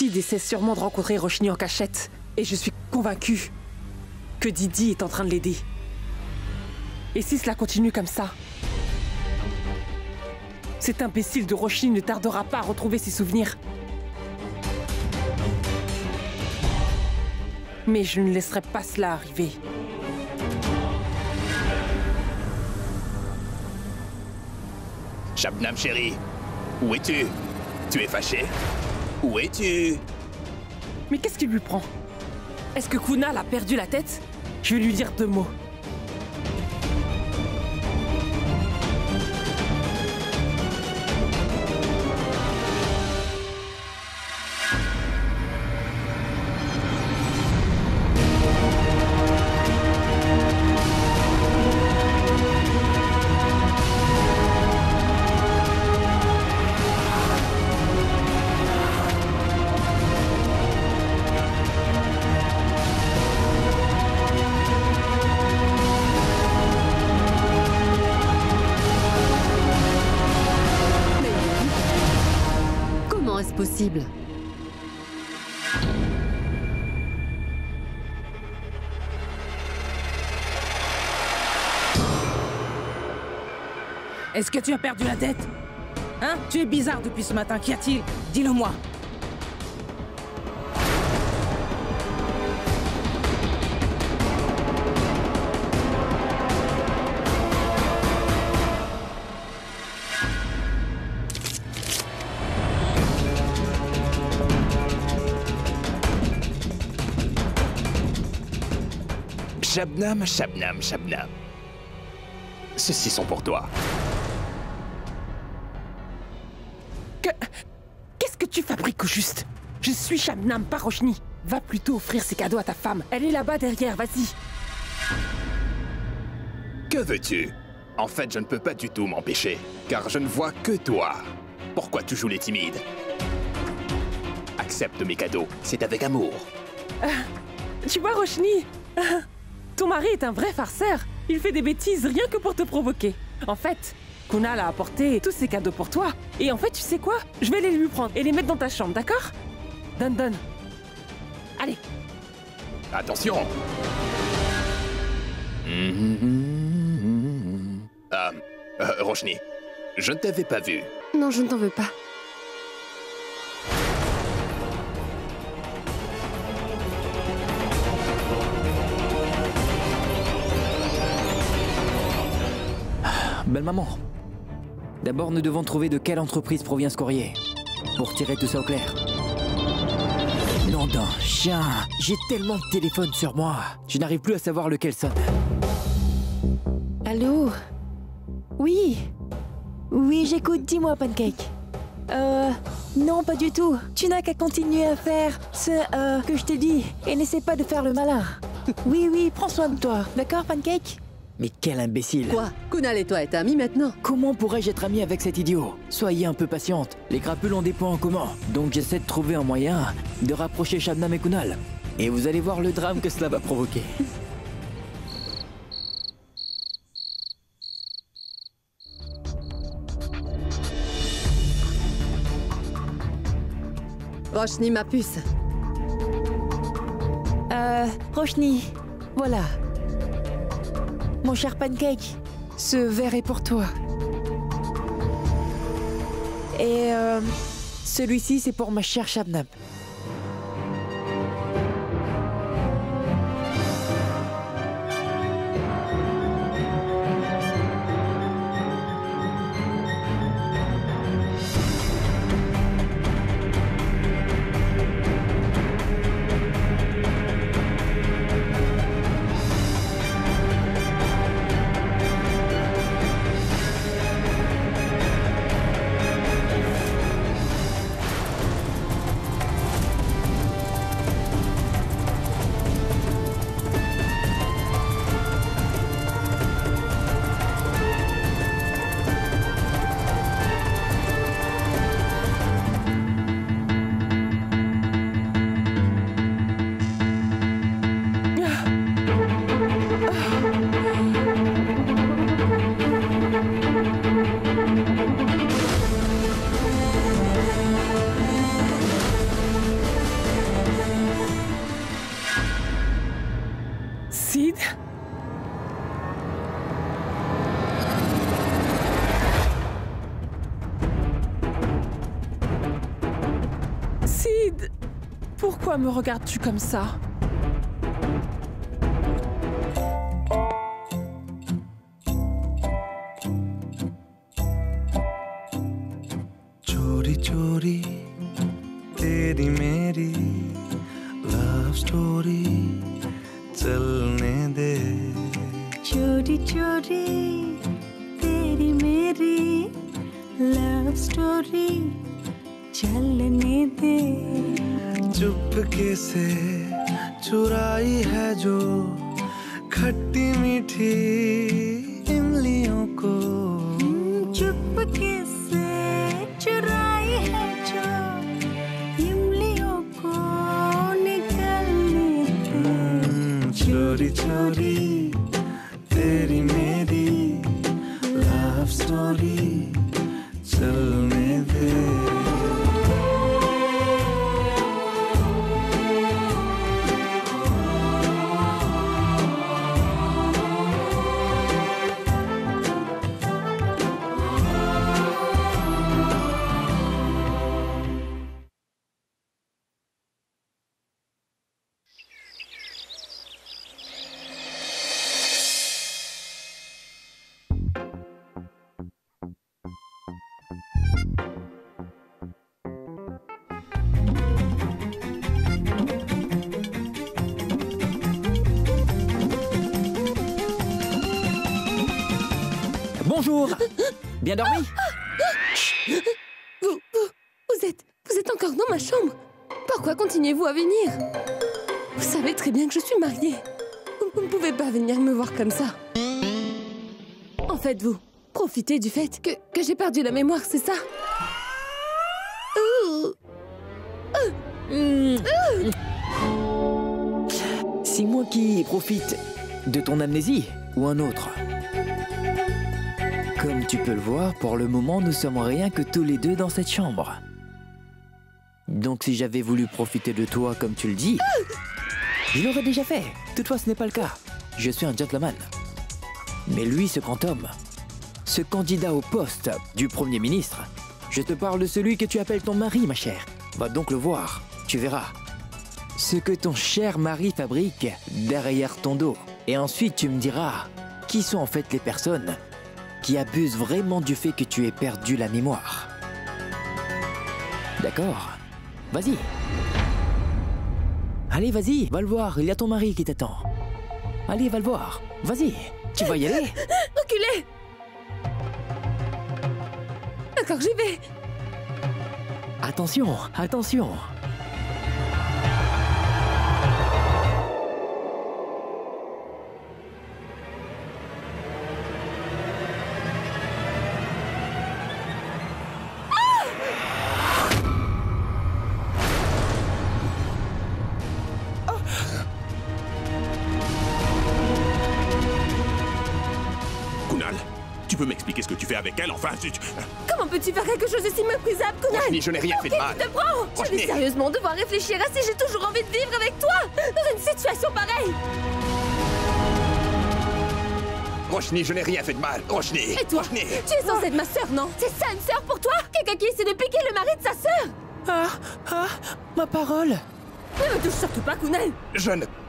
Rachid essaie sûrement de rencontrer Roshni en cachette. Et je suis convaincue que Didi est en train de l'aider. Et si cela continue comme ça, cet imbécile de Roshni ne tardera pas à retrouver ses souvenirs. Mais je ne laisserai pas cela arriver. Shabnam chérie, où es-tu? Tu es fâché? Où es-tu? Mais qu'est-ce qui lui prend? Est-ce que Kunal a perdu la tête? Je vais lui dire 2 mots. Possible. Est-ce que tu as perdu la tête? Hein? Tu es bizarre depuis ce matin, qu'y a-t-il? Dis-le-moi. Shabnam, Shabnam, Shabnam. Ceux-ci sont pour toi. Qu'est-ce que tu fabriques au juste? Je suis Shabnam, pas Roshni. Va plutôt offrir ces cadeaux à ta femme. Elle est là-bas derrière, vas-y. Que veux-tu? En fait, je ne peux pas du tout m'empêcher, car je ne vois que toi. Pourquoi tu joues les timides? Accepte mes cadeaux, c'est avec amour. Tu vois, Roshni, ton mari est un vrai farceur. Il fait des bêtises rien que pour te provoquer. En fait, Kunal a apporté tous ces cadeaux pour toi. Et en fait, tu sais quoi? Je vais les lui prendre et les mettre dans ta chambre, d'accord? Donne. Allez. Attention. Roshni, je ne t'avais pas vu. Non, je ne t'en veux pas. Belle maman. D'abord, nous devons trouver de quelle entreprise provient ce courrier. Pour tirer tout ça au clair. Nom d'un chien. J'ai tellement de téléphones sur moi. Je n'arrive plus à savoir lequel sonne. Allô? Oui. Oui, j'écoute. Dis-moi, Pancake. Non, pas du tout. Tu n'as qu'à continuer à faire ce que je t'ai dit. Et n'essaie pas de faire le malin. Oui, prends soin de toi. D'accord, Pancake? Mais quel imbécile! Quoi? Kunal et toi êtes amis maintenant? Comment pourrais-je être ami avec cet idiot? Soyez un peu patiente. Les crapules ont des points en commun. Donc j'essaie de trouver un moyen de rapprocher Shabnam et Kunal. Et vous allez voir le drame que cela va provoquer. Roshni, ma puce. Roshni, voilà. Mon cher Pancake, ce verre est pour toi. Et celui-ci, c'est pour ma chère Shabnam. Pourquoi me regardes-tu comme ça? चोरी चोरी तेरी मेरी love story चलने दे चोरी चोरी तेरी मेरी love story चलने दे चुपके से चुराई है जो खट्टी मीठी इमलियों को चुपके से चुराई है जो इमलियों को निकलने दे चोरी चोरी तेरी मेरी लव स्टोरी चलने दे Bonjour. Bien dormi? Vous êtes encore dans ma chambre. Pourquoi continuez-vous à venir? Vous savez très bien que je suis mariée. Vous ne pouvez pas venir me voir comme ça. En fait, vous profitez du fait que j'ai perdu la mémoire, c'est ça? C'est moi qui profite de ton amnésie ou un autre? Comme tu peux le voir, pour le moment, nous sommes rien que tous les deux dans cette chambre. Donc si j'avais voulu profiter de toi comme tu le dis, je l'aurais déjà fait. Toutefois, ce n'est pas le cas. Je suis un gentleman. Mais lui, ce grand homme, ce candidat au poste du Premier ministre, je te parle de celui que tu appelles ton mari, ma chère. Va donc le voir, tu verras. Ce que ton cher mari fabrique derrière ton dos. Et ensuite, tu me diras qui sont en fait les personnes qui abusent vraiment du fait que tu aies perdu la mémoire. D'accord? Vas-y. Allez, vas-y, va le voir, il y a ton mari qui t'attend. Allez, va le voir. Vas-y, tu vas y aller. Reculez! D'accord, j'y vais. Attention, attention. Tu peux m'expliquer ce que tu fais avec elle, enfin, Comment peux-tu faire quelque chose de si méprisable, Kunal? Roshni, je n'ai rien fait de mal. Tu te prends? Je vais sérieusement devoir réfléchir à si j'ai toujours envie de vivre avec toi dans une situation pareille. Roshni, je n'ai rien fait de mal. Roshni. Et toi? Roshni. Tu es censée être ma sœur, non? C'est ça une sœur pour toi? Quelqu'un qui essaie de piquer le mari de sa sœur? Ma parole. Ne me touche surtout pas, Kunal.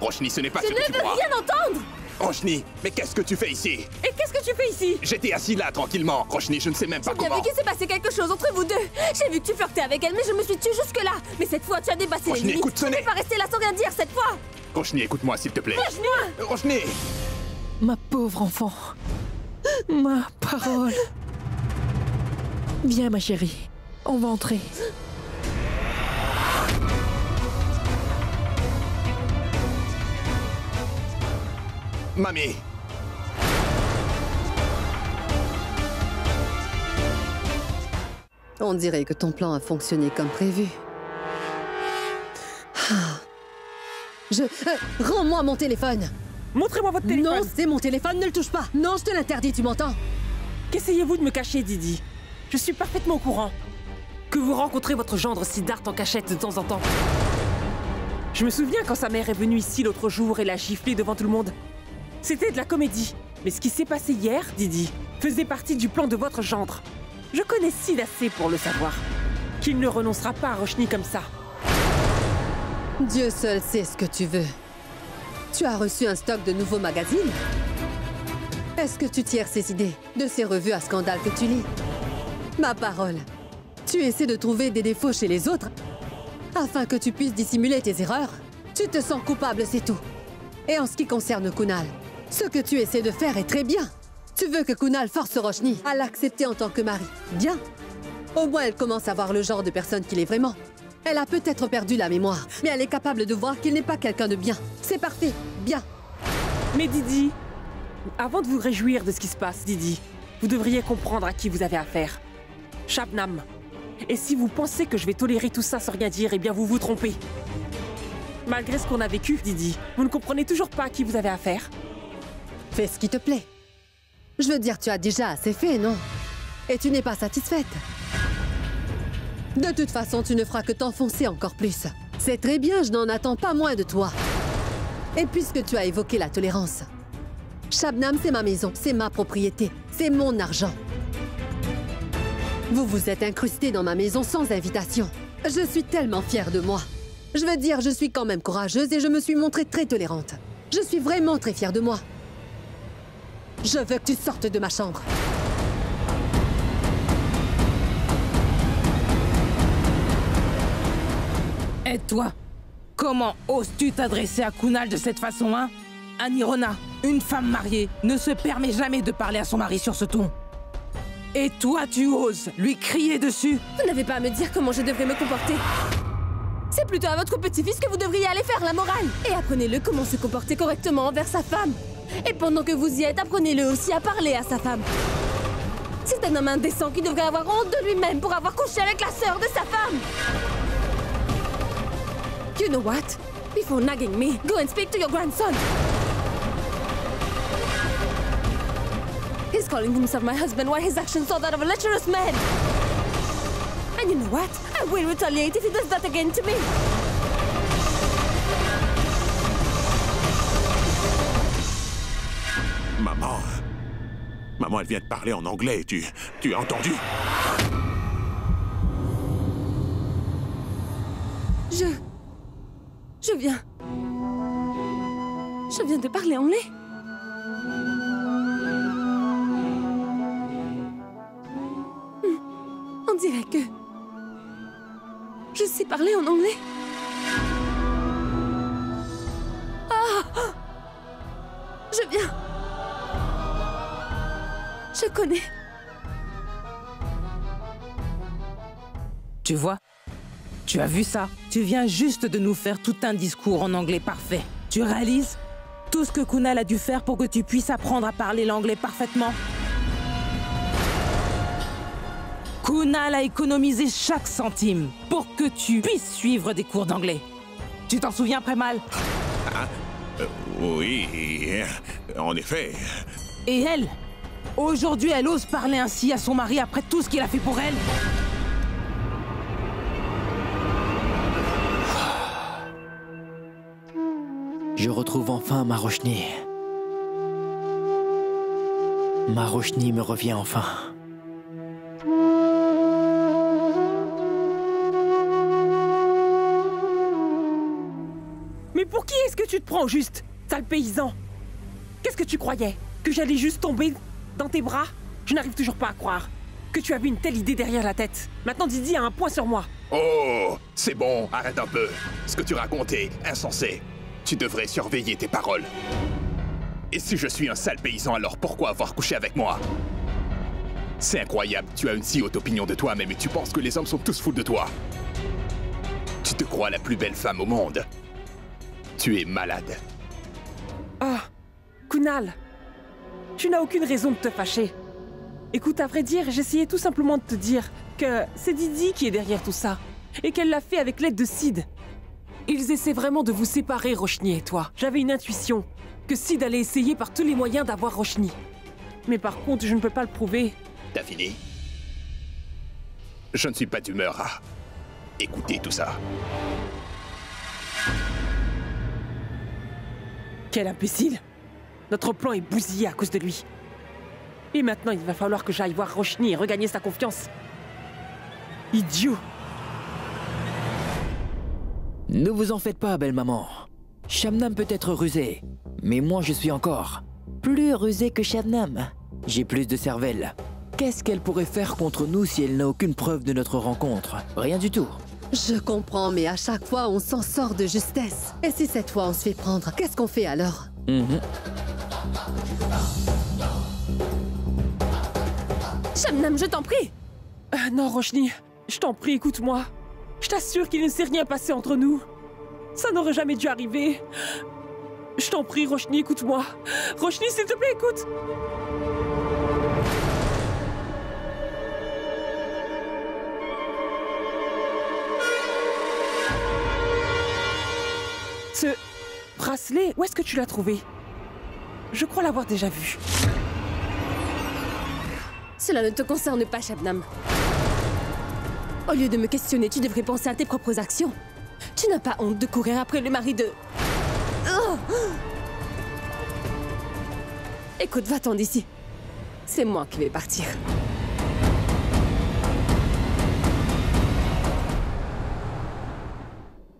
Roshni, ce n'est pas Je ce que tu ne veux crois. rien entendre. Roshni, mais qu'est-ce que tu fais ici? Et qu'est-ce que tu fais ici? J'étais assis là, tranquillement. Roshni, je ne sais même pas J'ai bien comment. vu qu'il s'est passé quelque chose entre vous deux. J'ai vu que tu flirtais avec elle, mais je me suis tuée jusque-là. Mais cette fois, tu as dépassé les Roshni, limites. écoute, ce Tu ne n'est- peux pas rester là sans rien dire cette fois. Roshni, écoute-moi, s'il te plaît. Lâche-moi. Roshni. Ma pauvre enfant. Ma parole. Viens, ma chérie. On va entrer. Mamie. On dirait que ton plan a fonctionné comme prévu. Rends-moi mon téléphone. Montrez-moi votre téléphone. Non, c'est mon téléphone, ne le touche pas. Non, je te l'interdis, tu m'entends? Qu'essayez-vous de me cacher, Didi? Je suis parfaitement au courant que vous rencontrez votre gendre Siddharth en cachette de temps en temps. Je me souviens quand sa mère est venue ici l'autre jour et l'a giflé devant tout le monde. C'était de la comédie. Mais ce qui s'est passé hier, Didi, faisait partie du plan de votre gendre. Je connais Sid assez pour le savoir. Qu'il ne renoncera pas à Roshni comme ça. Dieu seul sait ce que tu veux. Tu as reçu un stock de nouveaux magazines? Est-ce que tu tires ces idées de ces revues à scandale que tu lis? Ma parole, tu essaies de trouver des défauts chez les autres afin que tu puisses dissimuler tes erreurs? Tu te sens coupable, c'est tout. Et en ce qui concerne Kunal, ce que tu essaies de faire est très bien. Tu veux que Kunal force Roshni à l'accepter en tant que mari. Bien. Au moins, elle commence à voir le genre de personne qu'il est vraiment. Elle a peut-être perdu la mémoire, mais elle est capable de voir qu'il n'est pas quelqu'un de bien. C'est parfait. Bien. Mais Didi, avant de vous réjouir de ce qui se passe, Didi, vous devriez comprendre à qui vous avez affaire. Shabnam. Et si vous pensez que je vais tolérer tout ça sans rien dire, eh bien vous vous trompez. Malgré ce qu'on a vécu, Didi, vous ne comprenez toujours pas à qui vous avez affaire. Fais ce qui te plaît. Je veux dire, tu as déjà assez fait, non? Et tu n'es pas satisfaite. De toute façon, tu ne feras que t'enfoncer encore plus. C'est très bien, je n'en attends pas moins de toi. Et puisque tu as évoqué la tolérance, Shabnam, c'est ma maison, c'est ma propriété, c'est mon argent. Vous vous êtes incrusté dans ma maison sans invitation. Je suis tellement fière de moi. Je veux dire, je suis quand même courageuse et je me suis montrée très tolérante. Je suis vraiment très fière de moi. Je veux que tu sortes de ma chambre. Et toi, comment oses-tu t'adresser à Kunal de cette façon, hein? Anirona, une femme mariée, ne se permet jamais de parler à son mari sur ce ton. Et toi, tu oses lui crier dessus? Vous n'avez pas à me dire comment je devrais me comporter. C'est plutôt à votre petit-fils que vous devriez aller faire la morale. Et apprenez-le comment se comporter correctement envers sa femme. Et pendant que vous y êtes, apprenez-le aussi à parler à sa femme. C'est un homme indécent qui devrait avoir honte de lui-même pour avoir couché avec la sœur de sa femme. You know what? Before nagging me, go and speak to your grandson. He's calling himself my husband while his actions are that of a lecherous man. And you know what? I will retaliate if he does that again to me. Maman... Maman, elle vient de parler en anglais, tu as entendu? Je viens de parler anglais. On dirait que... je sais parler en anglais. Ah! Je viens. Je connais. Tu vois? Tu as vu ça? Tu viens juste de nous faire tout un discours en anglais parfait. Tu réalises tout ce que Kunal a dû faire pour que tu puisses apprendre à parler l'anglais parfaitement? Kunal a économisé chaque centime pour que tu puisses suivre des cours d'anglais. Tu t'en souviens, Premal? Oui, en effet. Et elle? Aujourd'hui, elle ose parler ainsi à son mari après tout ce qu'il a fait pour elle? Je retrouve enfin ma Roshni. Ma Roshni me revient enfin. Mais pour qui est-ce que tu te prends au juste, sale paysan? Qu'est-ce que tu croyais? Que j'allais juste tomber dans tes bras? Je n'arrive toujours pas à croire que tu avais une telle idée derrière la tête. Maintenant, Didi a un point sur moi. Oh, c'est bon, arrête un peu. Ce que tu racontes est insensé. Tu devrais surveiller tes paroles. Et si je suis un sale paysan, alors pourquoi avoir couché avec moi? C'est incroyable, tu as une si haute opinion de toi-même et tu penses que les hommes sont tous fous de toi. Tu te crois la plus belle femme au monde. Tu es malade. Ah, Kunal, tu n'as aucune raison de te fâcher. Écoute, à vrai dire, j'essayais tout simplement de te dire que c'est Didi qui est derrière tout ça. Et qu'elle l'a fait avec l'aide de Sid. Ils essaient vraiment de vous séparer, Roshni et toi. J'avais une intuition que Sid allait essayer par tous les moyens d'avoir Roshni. Mais par contre, je ne peux pas le prouver. T'as fini? Je ne suis pas d'humeur à écouter tout ça. Quel imbécile! Notre plan est bousillé à cause de lui. Et maintenant, il va falloir que j'aille voir Roshni et regagner sa confiance. Idiot! Ne vous en faites pas, belle maman. Shabnam peut être rusé, mais moi je suis encore Plus rusé que Shabnam. J'ai plus de cervelle. Qu'est-ce qu'elle pourrait faire contre nous si elle n'a aucune preuve de notre rencontre? Rien du tout. Je comprends, mais à chaque fois, on s'en sort de justesse. Et si cette fois, on se fait prendre, qu'est-ce qu'on fait alors? Shabnam, je t'en prie. Non, Roshni, je t'en prie, écoute-moi. Je t'assure qu'il ne s'est rien passé entre nous. Ça n'aurait jamais dû arriver. Je t'en prie, Roshni, écoute-moi. Roshni, s'il te plaît, écoute. Ce bracelet, où est-ce que tu l'as trouvé? Je crois l'avoir déjà vu. Cela ne te concerne pas, Shabnam. Au lieu de me questionner, tu devrais penser à tes propres actions. Tu n'as pas honte de courir après le mari de... Oh! Écoute, va-t'en d'ici. C'est moi qui vais partir.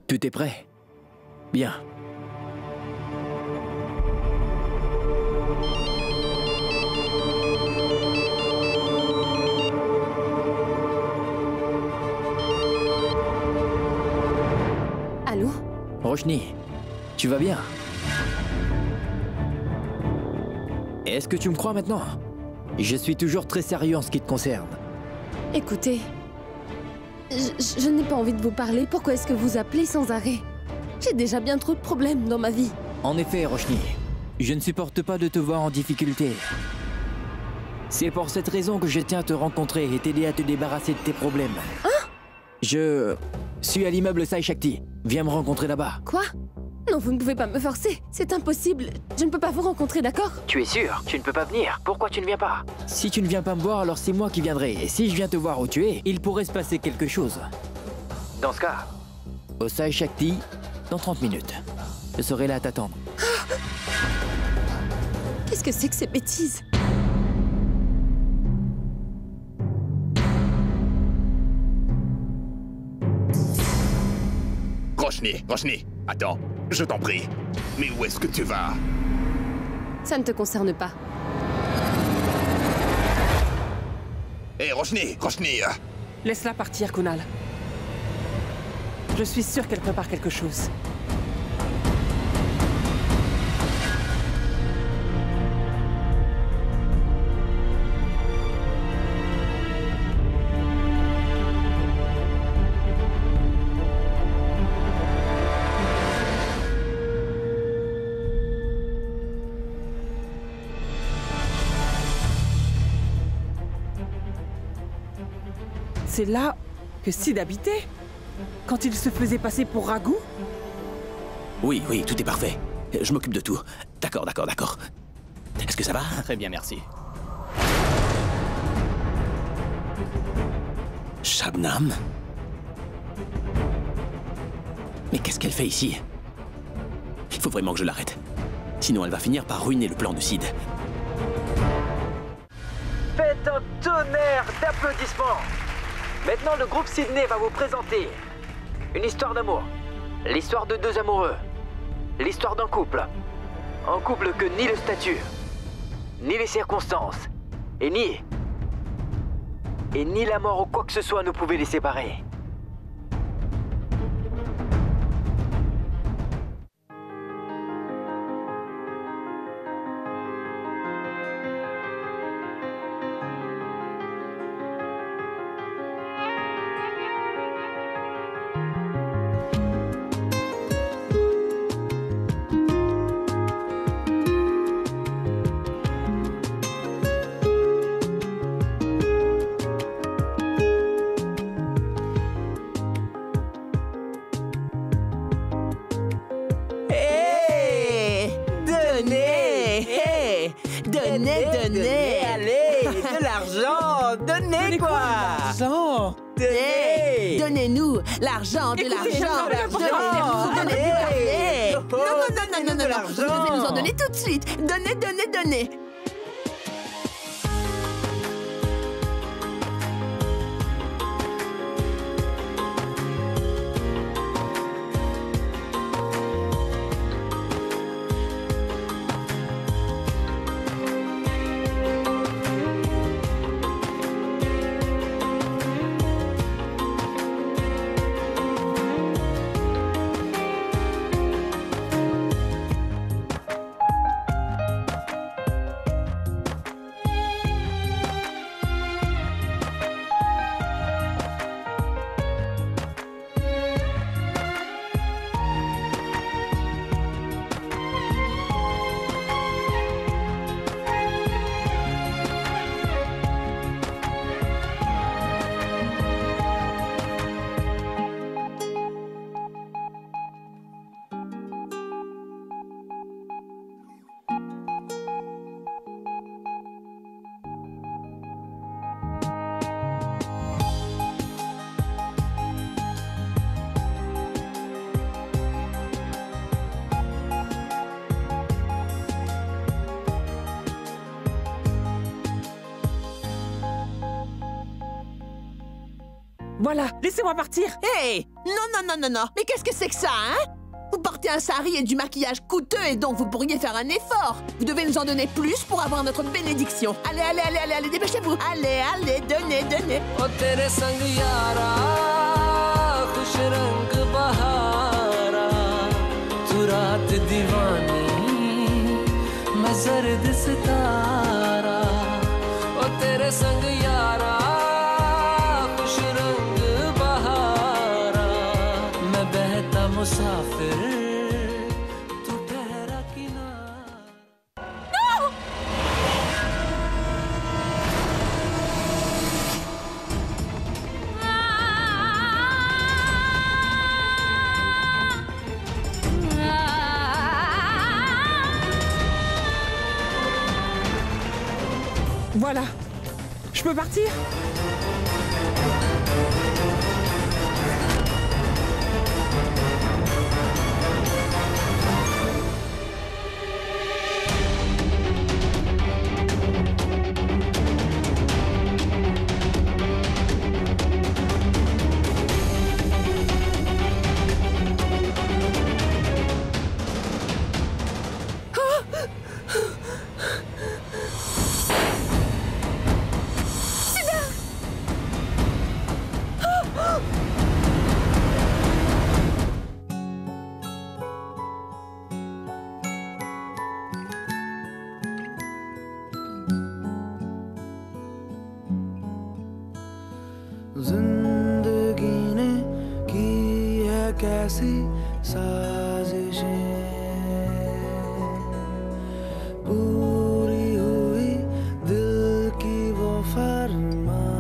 Tout est prêt? Bien. Allô? Roshni, tu vas bien? Est-ce que tu me crois maintenant? Je suis toujours très sérieux en ce qui te concerne. Écoutez, je n'ai pas envie de vous parler. Pourquoi est-ce que vous appelez sans arrêt? J'ai déjà bien trop de problèmes dans ma vie. En effet, Roshni, je ne supporte pas de te voir en difficulté. C'est pour cette raison que je tiens à te rencontrer et t'aider à te débarrasser de tes problèmes. Hein? Je suis à l'immeuble Sai Shakti. Viens me rencontrer là-bas. Quoi? Non, vous ne pouvez pas me forcer. C'est impossible. Je ne peux pas vous rencontrer, d'accord? Tu es sûr? Tu ne peux pas venir. Pourquoi tu ne viens pas? Si tu ne viens pas me voir, alors c'est moi qui viendrai. Et si je viens te voir où tu es, il pourrait se passer quelque chose. Dans ce cas, au Sai Shakti, dans 30 minutes. Je serai là à t'attendre. Qu'est-ce que c'est que ces bêtises? Roshni, attends, je t'en prie. Mais où est-ce que tu vas? Ça ne te concerne pas. Hé, Roshni! Laisse-la partir, Kunal. Je suis sûre qu'elle prépare quelque chose. C'est là que Sid habitait? Quand il se faisait passer pour Raghu? Oui, tout est parfait. Je m'occupe de tout. D'accord. Est-ce que ça va? Très bien, merci. Shabnam? Mais qu'est-ce qu'elle fait ici? Il faut vraiment que je l'arrête. Sinon, elle va finir par ruiner le plan de Sid. Faites un tonnerre d'applaudissements! Maintenant, le groupe Sydney va vous présenter une histoire d'amour. L'histoire de deux amoureux. L'histoire d'un couple. Un couple que ni le statut, ni les circonstances, et ni la mort ou quoi que ce soit ne pouvait les séparer. Donnez, allez, de l'argent, donnez quoi? L'argent! Donnez-nous l'argent, de l'argent, donnez. Non, vous devez nous en donner tout de suite. Donnez. Voilà, laissez-moi partir. Hé! Non. Mais qu'est-ce que c'est que ça, hein? Vous portez un sari et du maquillage coûteux et donc vous pourriez faire un effort. Vous devez nous en donner plus pour avoir notre bénédiction. Allez, dépêchez-vous. Allez, donnez. ओ तेरे संग यारा खुश रंग बहारा तू रात दीवानी मैं जर्द सितारा ओ तेरे संग यारा खुश रंग बहारा मैं बहता मुसाफिर तू ठहरा किनारा Voilà. Je peux partir? जिंदगी ने की है कैसी साजिशें पूरी हुई दिल की वो फरमाइशें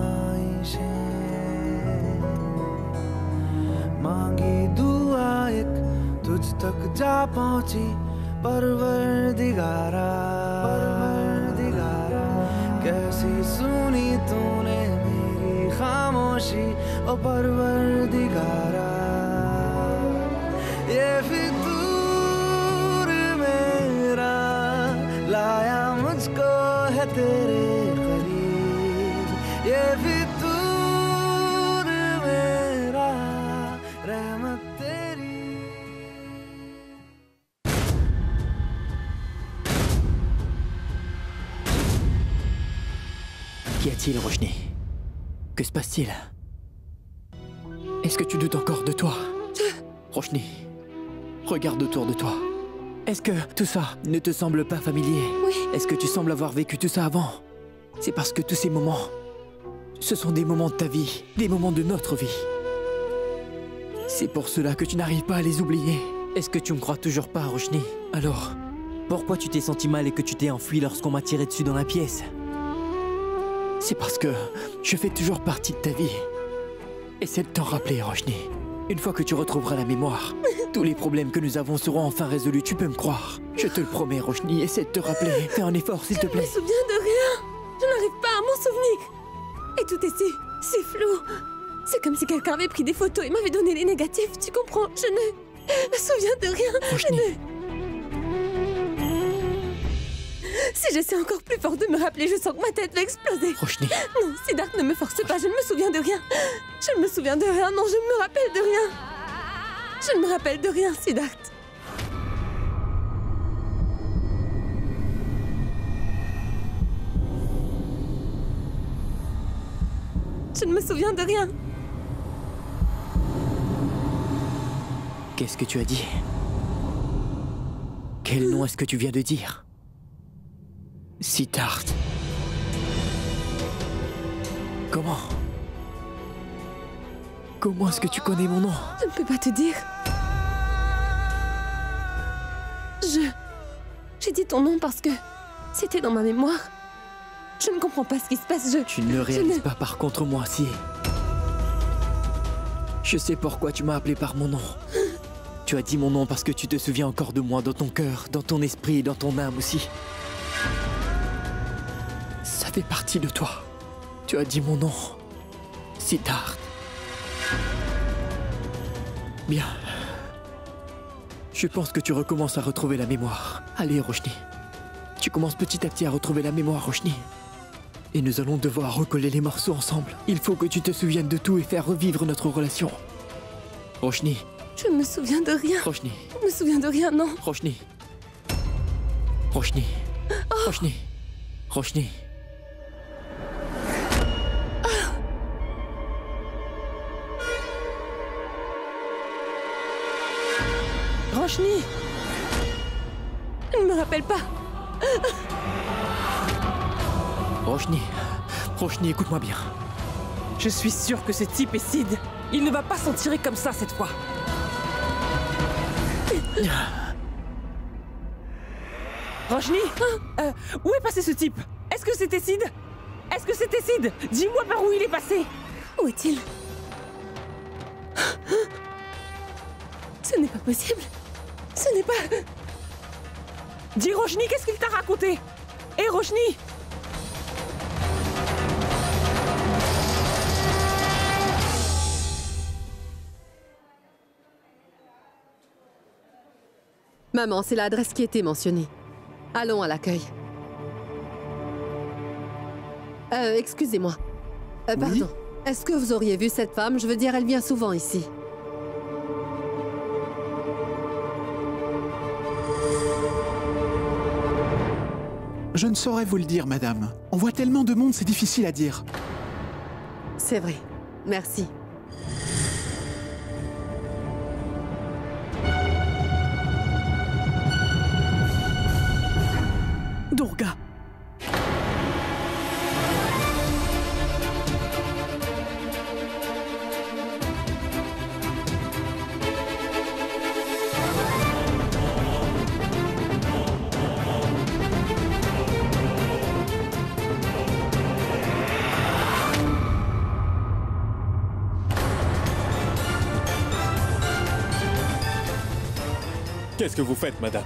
मांगी दुआ एक तुझ तक जा पहुंची परवरदिगारा कैसी सुनी तूने खामोशी ओ परवरदिगारा ये फितूर मेरा लाया मुझको है तेरे करीब ये फितूर मेरा रहमत तेरी Qu'y a-t-il, Roshni? Que se passe-t-il? Est-ce que tu doutes encore de toi? Roshni, regarde autour de toi. Est-ce que tout ça ne te semble pas familier? Oui. Est-ce que tu sembles avoir vécu tout ça avant? C'est parce que tous ces moments, ce sont des moments de ta vie, des moments de notre vie. C'est pour cela que tu n'arrives pas à les oublier. Est-ce que tu me crois toujours pas, Roshni? Alors, pourquoi tu t'es senti mal et que tu t'es enfui lorsqu'on m'a tiré dessus dans la pièce? C'est parce que je fais toujours partie de ta vie. Essaie de t'en rappeler, Roshni. Une fois que tu retrouveras la mémoire, tous les problèmes que nous avons seront enfin résolus, tu peux me croire. Je te le promets, Roshni, essaie de te rappeler. Fais un effort, s'il te plaît. Je me souviens de rien. Je n'arrive pas à m'en souvenir. Et tout est si flou. C'est comme si quelqu'un avait pris des photos et m'avait donné les négatifs, tu comprends? Je ne me souviens de rien. Roshni. Si j'essaie encore plus fort de me rappeler, je sens que ma tête va exploser. Roshni. Non, Siddharth, ne me force pas, je ne me souviens de rien. Je ne me souviens de rien, non, je ne me rappelle de rien. Je ne me rappelle de rien, Siddharth. Je ne me souviens de rien. Qu'est-ce que tu as dit? Quel nom est-ce que tu viens de dire? Siddharth. Comment? Comment est-ce que tu connais mon nom? Je ne peux pas te dire. J'ai dit ton nom parce que c'était dans ma mémoire. Je ne comprends pas ce qui se passe, Tu ne le réalises pas par contre moi, si. Je sais pourquoi tu m'as appelé par mon nom. Tu as dit mon nom parce que tu te souviens encore de moi dans ton cœur, dans ton esprit et dans ton âme aussi. Ça fait partie de toi. Tu as dit mon nom. Siddharth. Bien. Je pense que tu recommences à retrouver la mémoire. Allez, Roshni. Tu commences petit à petit à retrouver la mémoire, Roshni. Et nous allons devoir recoller les morceaux ensemble. Il faut que tu te souviennes de tout et faire revivre notre relation. Roshni. Je me souviens de rien. Roshni. Je me souviens de rien, non. Roshni. Roshni. Roshni. Roshni. Roshni. Je ne me rappelle pas. Roshni. Roshni, écoute-moi bien. Je suis sûre que ce type est Sid. Il ne va pas s'en tirer comme ça cette fois. Roshni, où est passé ce type? Est-ce que c'était Sid? Est-ce que c'était Sid? Dis-moi par où il est passé. Où est-il? Ce n'est pas possible. Ce n'est pas... Dis Roshni, qu'est-ce qu'il t'a raconté? Hé Roshni! Maman, c'est l'adresse qui était mentionnée. Allons à l'accueil. Excusez-moi. Pardon. Oui? Est-ce que vous auriez vu cette femme? Je veux dire, elle vient souvent ici. Je ne saurais vous le dire, madame. On voit tellement de monde, c'est difficile à dire. C'est vrai. Merci. Durga. Qu'est-ce que vous faites, madame?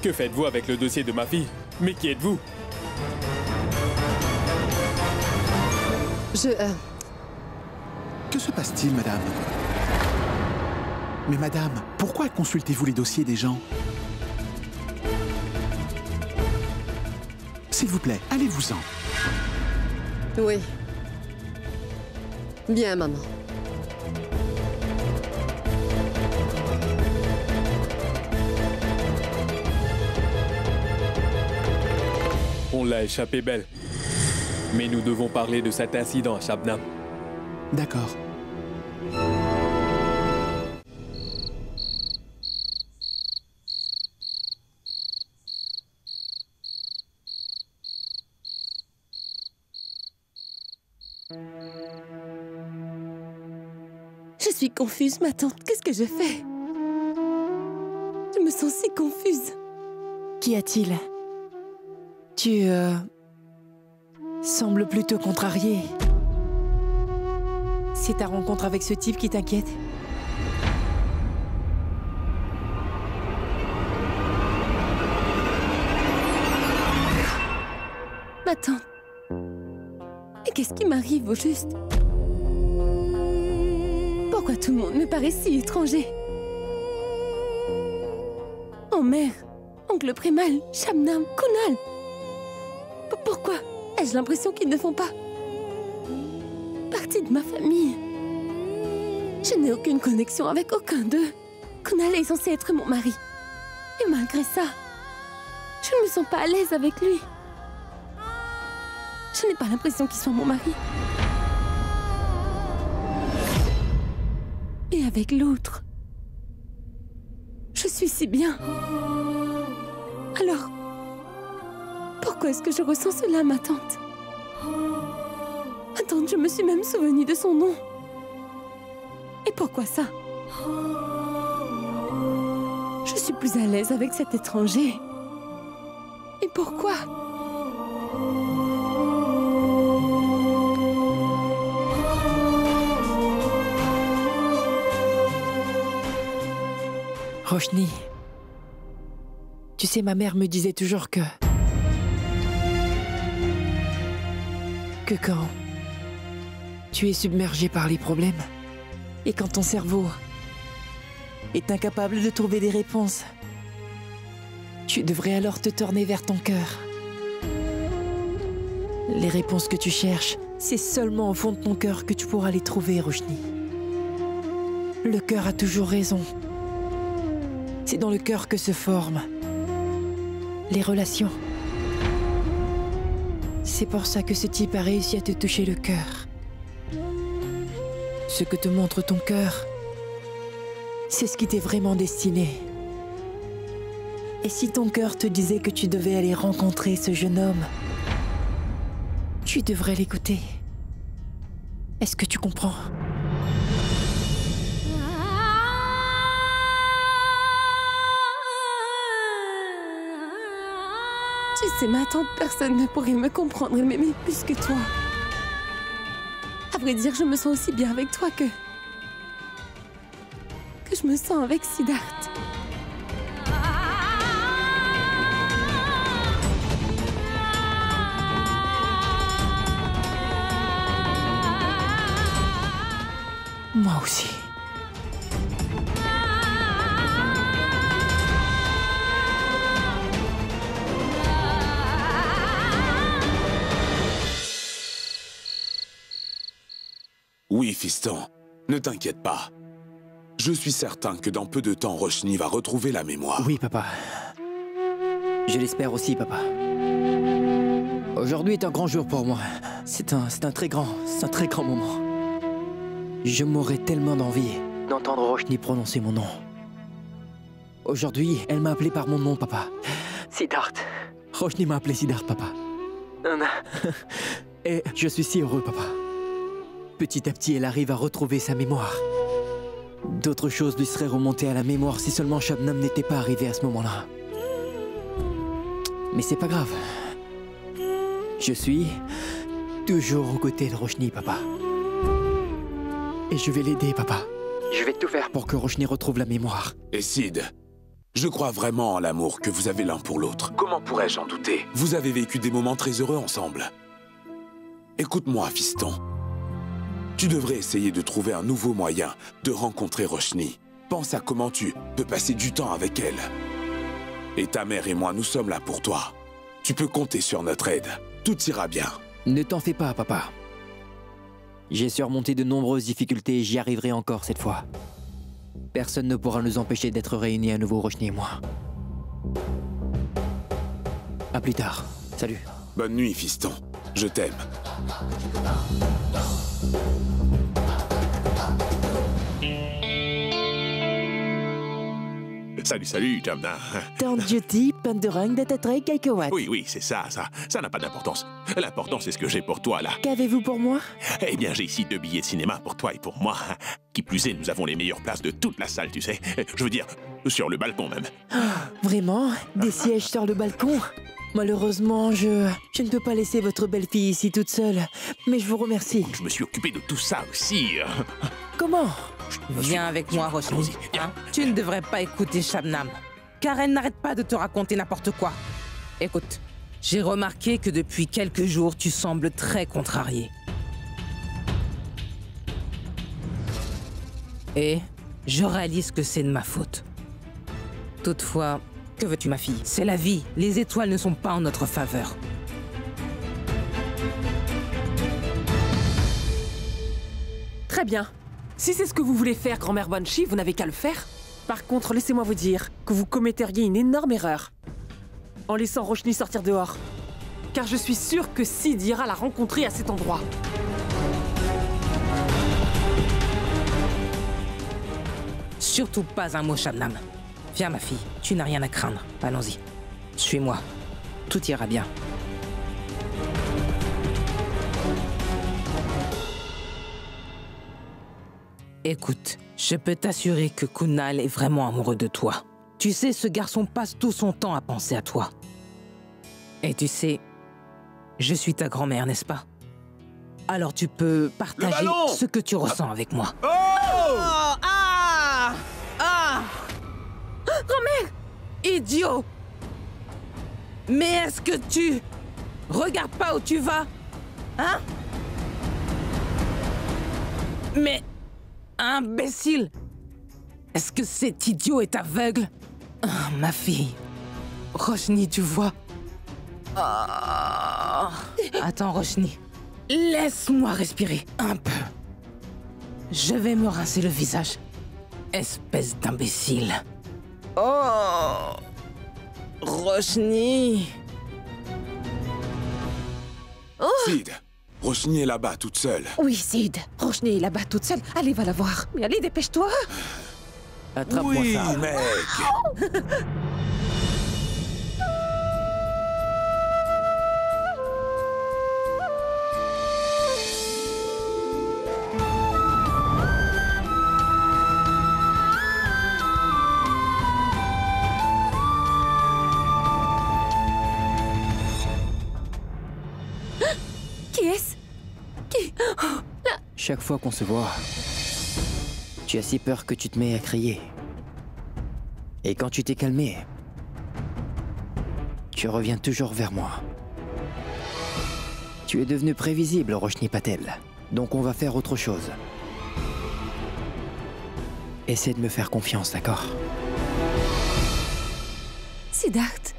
Que faites-vous avec le dossier de ma fille? Mais qui êtes-vous? Que se passe-t-il, madame? Mais madame, pourquoi consultez-vous les dossiers des gens? S'il vous plaît, allez-vous-en. Oui. Bien, maman. On l'a échappé belle. Mais nous devons parler de cet incident à Shabnam. D'accord. Je suis confuse, ma tante. Qu'est-ce que je fais? Je me sens si confuse. Qu'y a-t-il? Tu sembles plutôt contrariée. C'est ta rencontre avec ce type qui t'inquiète? Ma tante. Et qu'est-ce qui m'arrive au juste? Pourquoi tout le monde me paraît si étranger? Oh mère, oncle Prémal, Shabnam, Kunal. Pourquoi ai-je l'impression qu'ils ne font pas partie de ma famille? Je n'ai aucune connexion avec aucun d'eux. Kunal est censé être mon mari. Et malgré ça, je ne me sens pas à l'aise avec lui. Je n'ai pas l'impression qu'il soit mon mari. Et avec l'autre, je suis si bien. Alors, pourquoi est-ce que je ressens cela, ma tante? Ma tante, je me suis même souvenue de son nom. Et pourquoi ça? Je suis plus à l'aise avec cet étranger. Et pourquoi? Roshni, tu sais, ma mère me disait toujours que quand tu es submergé par les problèmes et quand ton cerveau est incapable de trouver des réponses, tu devrais alors te tourner vers ton cœur Les réponses que tu cherches, c'est seulement au fond de ton cœur que tu pourras les trouver, Roshni. Le cœur a toujours raison. C'est dans le cœur que se forment les relations. C'est pour ça que ce type a réussi à te toucher le cœur. Ce que te montre ton cœur, c'est ce qui t'est vraiment destiné. Et si ton cœur te disait que tu devais aller rencontrer ce jeune homme, tu devrais l'écouter. Est-ce que tu comprends? Tu sais, ma tante, personne ne pourrait me comprendre et m'aimer plus que toi. À vrai dire, je me sens aussi bien avec toi que je me sens avec Siddharth. Moi aussi. Oui, fiston, ne t'inquiète pas. Je suis certain que dans peu de temps, Roshni va retrouver la mémoire. Oui, papa. Je l'espère aussi, papa. Aujourd'hui est un grand jour pour moi. C'est un très grand moment. Je mourrais tellement d'envie d'entendre Roshni prononcer mon nom. Aujourd'hui, elle m'a appelé par mon nom, papa. Siddharth. Roshni m'a appelé Siddharth, papa. Et je suis si heureux, papa. Petit à petit, elle arrive à retrouver sa mémoire. D'autres choses lui seraient remontées à la mémoire si seulement Shabnam n'était pas arrivé à ce moment-là. Mais c'est pas grave. Je suis toujours aux côtés de Roshni, papa. Et je vais l'aider, papa. Je vais tout faire pour que Roshni retrouve la mémoire. Et Sid, je crois vraiment en l'amour que vous avez l'un pour l'autre. Comment pourrais-je en douter? Vous avez vécu des moments très heureux ensemble. Écoute-moi, fiston. Tu devrais essayer de trouver un nouveau moyen de rencontrer Roshni. Pense à comment tu peux passer du temps avec elle. Et ta mère et moi, nous sommes là pour toi. Tu peux compter sur notre aide. Tout ira bien. Ne t'en fais pas, papa. J'ai surmonté de nombreuses difficultés et j'y arriverai encore cette fois. Personne ne pourra nous empêcher d'être réunis à nouveau, Roshni et moi. À plus tard. Salut. Bonne nuit, fiston. Je t'aime. Salut, Jamna. Tante Juti, Pandurang Datatray Kaikawat. Oui, c'est ça n'a pas d'importance. L'important, c'est ce que j'ai pour toi, là. Qu'avez-vous pour moi? Eh bien, j'ai ici 2 billets de cinéma pour toi et pour moi. Qui plus est, nous avons les meilleures places de toute la salle, tu sais. Je veux dire, sur le balcon même. Vraiment? Des sièges sur le balcon? Malheureusement, je ne peux pas laisser votre belle-fille ici toute seule. Mais je vous remercie. Je me suis occupé de tout ça aussi. Comment? Viens avec moi, Roshni. Hein? Tu ne devrais pas écouter Shabnam, car elle n'arrête pas de te raconter n'importe quoi. Écoute, j'ai remarqué que depuis quelques jours, tu sembles très contrarié. Et je réalise que c'est de ma faute. Toutefois, que veux-tu, ma fille? C'est la vie. Les étoiles ne sont pas en notre faveur. Très bien. Si c'est ce que vous voulez faire, grand-mère Banshee, vous n'avez qu'à le faire. Par contre, laissez-moi vous dire que vous commetteriez une énorme erreur en laissant Roshni sortir dehors. Car je suis sûre que Sid ira la rencontrer à cet endroit. Surtout pas un mot, Shabnam. Viens, ma fille, tu n'as rien à craindre. Allons-y. Suis-moi. Tout ira bien. Écoute, je peux t'assurer que Kunal est vraiment amoureux de toi. Tu sais, ce garçon passe tout son temps à penser à toi. Et tu sais, je suis ta grand-mère, n'est-ce pas? Alors tu peux partager ce que tu ressens avec moi. Oh! Grand-mère! Idiot! Mais est-ce que tu... regardes pas où tu vas? Hein? Mais... imbécile! Est-ce que cet idiot est aveugle? Ah, ma fille... Roshni, tu vois... Attends, Roshni. Laisse-moi respirer un peu. Je vais me rincer le visage. Espèce d'imbécile. Oh, Roshni. Sid, Roshni est là-bas, toute seule. Oui, Sid. Roshni est là-bas toute seule. Allez, va la voir. Mais allez, dépêche-toi. Attrape-moi Oui, ça. mec. Qui est-ce? Qui? Oh, là. Chaque fois qu'on se voit, tu as si peur que tu te mets à crier. Et quand tu t'es calmé, tu reviens toujours vers moi. Tu es devenu prévisible, Roshni Patel. Donc on va faire autre chose. Essaie de me faire confiance, d'accord? Siddharth.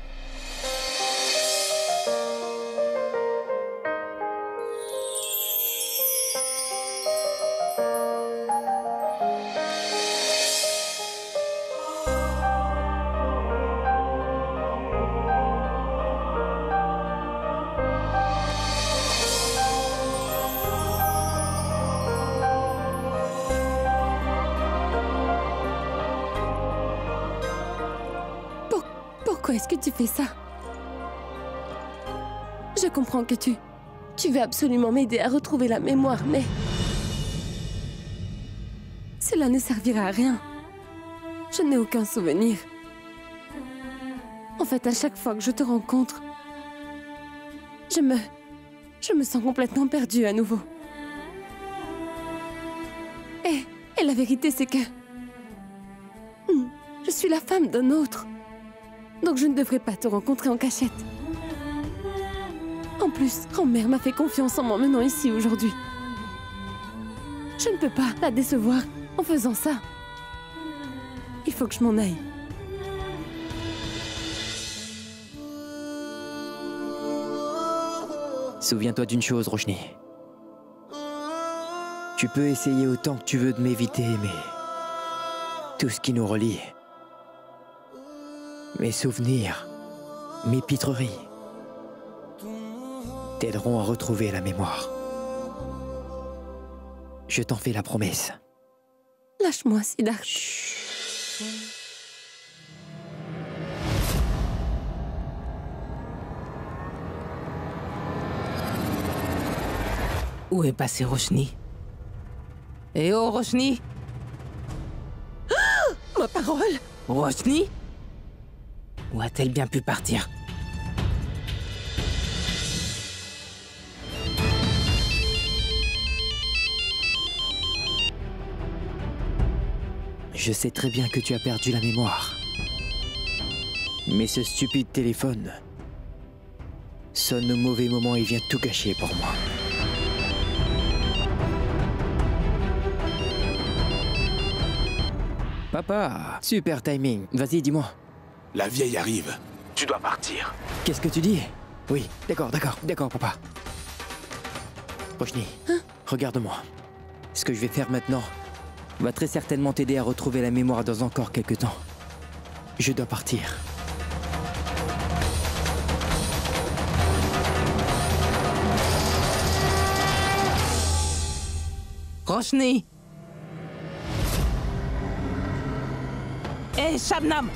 Pourquoi est-ce que tu fais ça? Je comprends que tu veux absolument m'aider à retrouver la mémoire, mais... cela ne servira à rien. Je n'ai aucun souvenir. En fait, à chaque fois que je te rencontre, je me sens complètement perdue à nouveau. Et la vérité, c'est que... je suis la femme d'un autre. Donc je ne devrais pas te rencontrer en cachette. En plus, grand-mère m'a fait confiance en m'emmenant ici aujourd'hui. Je ne peux pas la décevoir en faisant ça. Il faut que je m'en aille. Souviens-toi d'une chose, Roshni. Tu peux essayer autant que tu veux de m'éviter, mais... tout ce qui nous relie... mes souvenirs, mes pitreries, t'aideront à retrouver la mémoire. Je t'en fais la promesse. Lâche-moi, Siddharth. Où est passé Roshni? Eh oh, Roshni! Ma parole! Roshni? Où a-t-elle bien pu partir? Je sais très bien que tu as perdu la mémoire. Mais ce stupide téléphone sonne au mauvais moment et vient tout gâcher pour moi. Papa, super timing. Vas-y, dis-moi. La vieille arrive. Tu dois partir. Qu'est-ce que tu dis? Oui, d'accord, papa. Roshni, regarde-moi. Ce que je vais faire maintenant va très certainement t'aider à retrouver la mémoire dans encore quelques temps. Je dois partir. Roshni! Hé, Shabnam!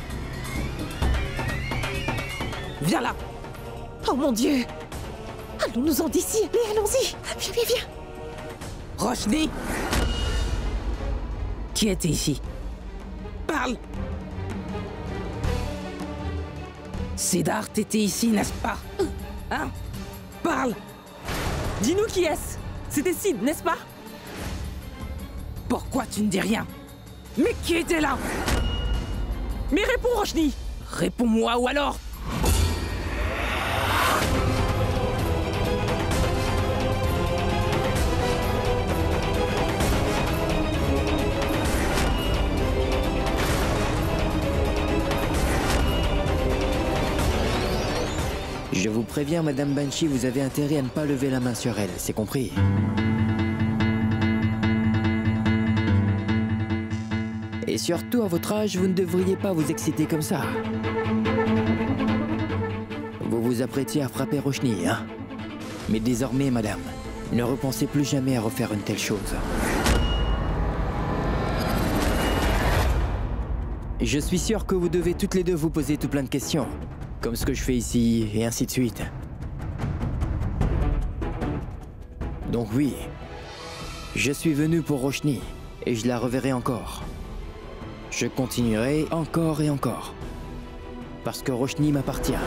Viens là! Oh mon Dieu! Allons-nous-en d'ici! Allez, allons-y! Viens! Roshni! Qui était ici? Parle! Siddharth était ici, n'est-ce pas? Hein? Parle! Dis-nous qui est-ce? C'était Sid, n'est-ce pas? Pourquoi tu ne dis rien? Mais qui était là? Mais réponds, Roshni! Réponds-moi ou alors... Je vous préviens, Madame Banshee, vous avez intérêt à ne pas lever la main sur elle, c'est compris? Et surtout, à votre âge, vous ne devriez pas vous exciter comme ça. Vous vous apprêtiez à frapper Roshni, hein? Mais désormais, madame, ne repensez plus jamais à refaire une telle chose. Je suis sûr que vous devez toutes les deux vous poser tout plein de questions, comme ce que je fais ici, et ainsi de suite. Donc oui, je suis venu pour Roshni, et je la reverrai encore. Je continuerai encore et encore. Parce que Roshni m'appartient.